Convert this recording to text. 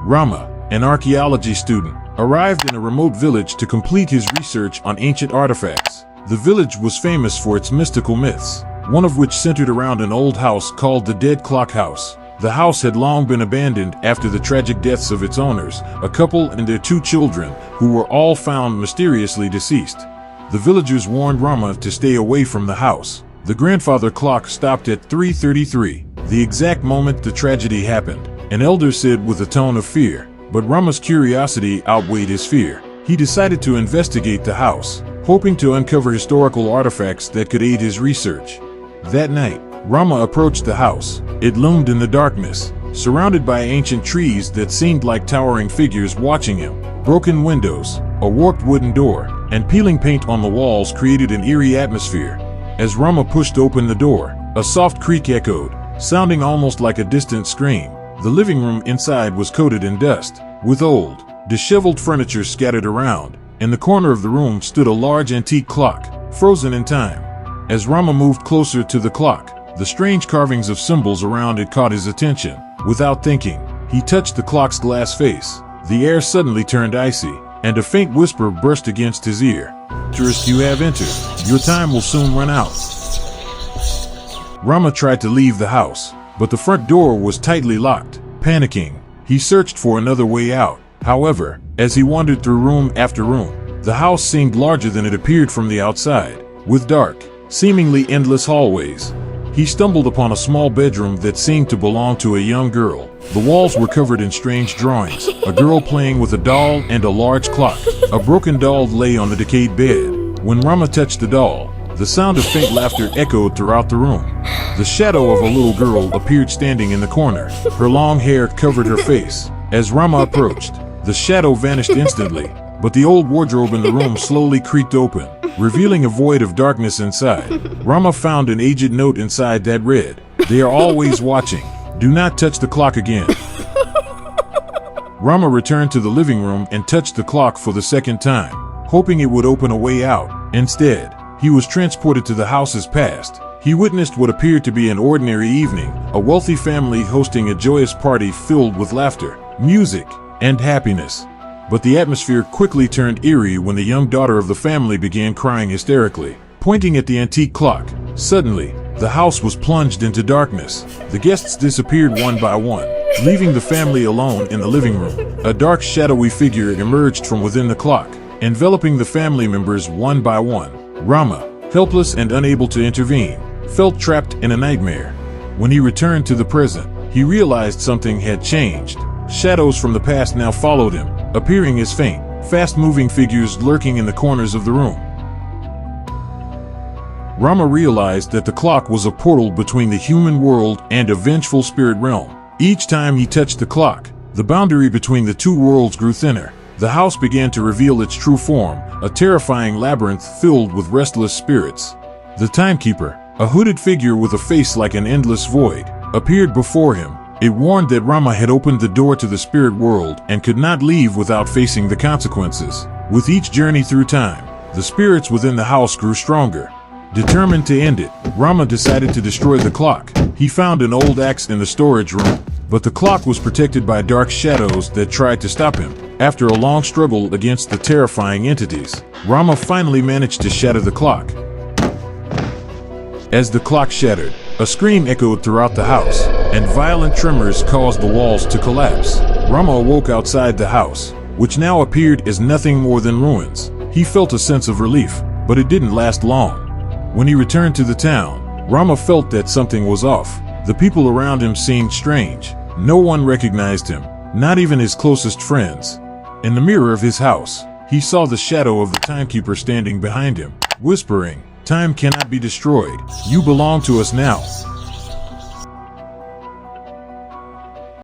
Rama, an archaeology student, arrived in a remote village to complete his research on ancient artifacts. The village was famous for its mystical myths, one of which centered around an old house called the Dead Clock House. The house had long been abandoned after the tragic deaths of its owners, a couple and their 2 children, who were all found mysteriously deceased. The villagers warned Rama to stay away from the house. The grandfather clock stopped at 3:33, the exact moment the tragedy happened. An elder said with a tone of fear, but Rama's curiosity outweighed his fear. He decided to investigate the house, hoping to uncover historical artifacts that could aid his research. That night, Rama approached the house. It loomed in the darkness, surrounded by ancient trees that seemed like towering figures watching him. Broken windows, a warped wooden door, and peeling paint on the walls created an eerie atmosphere. As Rama pushed open the door, a soft creak echoed, sounding almost like a distant scream. The living room inside was coated in dust, with old, disheveled furniture scattered around. In the corner of the room stood a large antique clock, frozen in time. As Rama moved closer to the clock, the strange carvings of symbols around it caught his attention. Without thinking, he touched the clock's glass face. The air suddenly turned icy, and a faint whisper burst against his ear. "Tourist, you have entered. Your time will soon run out." Rama tried to leave the house, but the front door was tightly locked. Panicking, he searched for another way out. However, as he wandered through room after room, the house seemed larger than it appeared from the outside, with dark, seemingly endless hallways. He stumbled upon a small bedroom that seemed to belong to a young girl. The walls were covered in strange drawings, a girl playing with a doll and a large clock. A broken doll lay on the decayed bed. When Rama touched the doll, the sound of faint laughter echoed throughout the room. The shadow of a little girl appeared standing in the corner. Her long hair covered her face. As Rama approached, the shadow vanished instantly, but the old wardrobe in the room slowly creaked open, revealing a void of darkness inside. Rama found an aged note inside that read, "They are always watching. Do not touch the clock again." Rama returned to the living room and touched the clock for the second time, hoping it would open a way out. Instead, he was transported to the house's past. He witnessed what appeared to be an ordinary evening, a wealthy family hosting a joyous party filled with laughter, music, and happiness. But the atmosphere quickly turned eerie when the young daughter of the family began crying hysterically, pointing at the antique clock. Suddenly, the house was plunged into darkness. The guests disappeared one by one, leaving the family alone in the living room. A dark, shadowy figure emerged from within the clock, enveloping the family members one by one. Rama, helpless and unable to intervene, felt trapped in a nightmare. When he returned to the present, he realized something had changed. Shadows from the past now followed him, appearing as faint, fast-moving figures lurking in the corners of the room. Rama realized that the clock was a portal between the human world and a vengeful spirit realm. Each time he touched the clock, the boundary between the 2 worlds grew thinner. The house began to reveal its true form, a terrifying labyrinth filled with restless spirits. The Timekeeper, a hooded figure with a face like an endless void, appeared before him. It warned that Rama had opened the door to the spirit world and could not leave without facing the consequences. With each journey through time, the spirits within the house grew stronger. Determined to end it, Rama decided to destroy the clock. He found an old axe in the storage room, but the clock was protected by dark shadows that tried to stop him. After a long struggle against the terrifying entities, Rama finally managed to shatter the clock. As the clock shattered, a scream echoed throughout the house, and violent tremors caused the walls to collapse. Rama awoke outside the house, which now appeared as nothing more than ruins. He felt a sense of relief, but it didn't last long. When he returned to the town, Rama felt that something was off. The people around him seemed strange. No one recognized him, not even his closest friends. In the mirror of his house, he saw the shadow of the Timekeeper standing behind him, whispering, "Time cannot be destroyed. You belong to us now."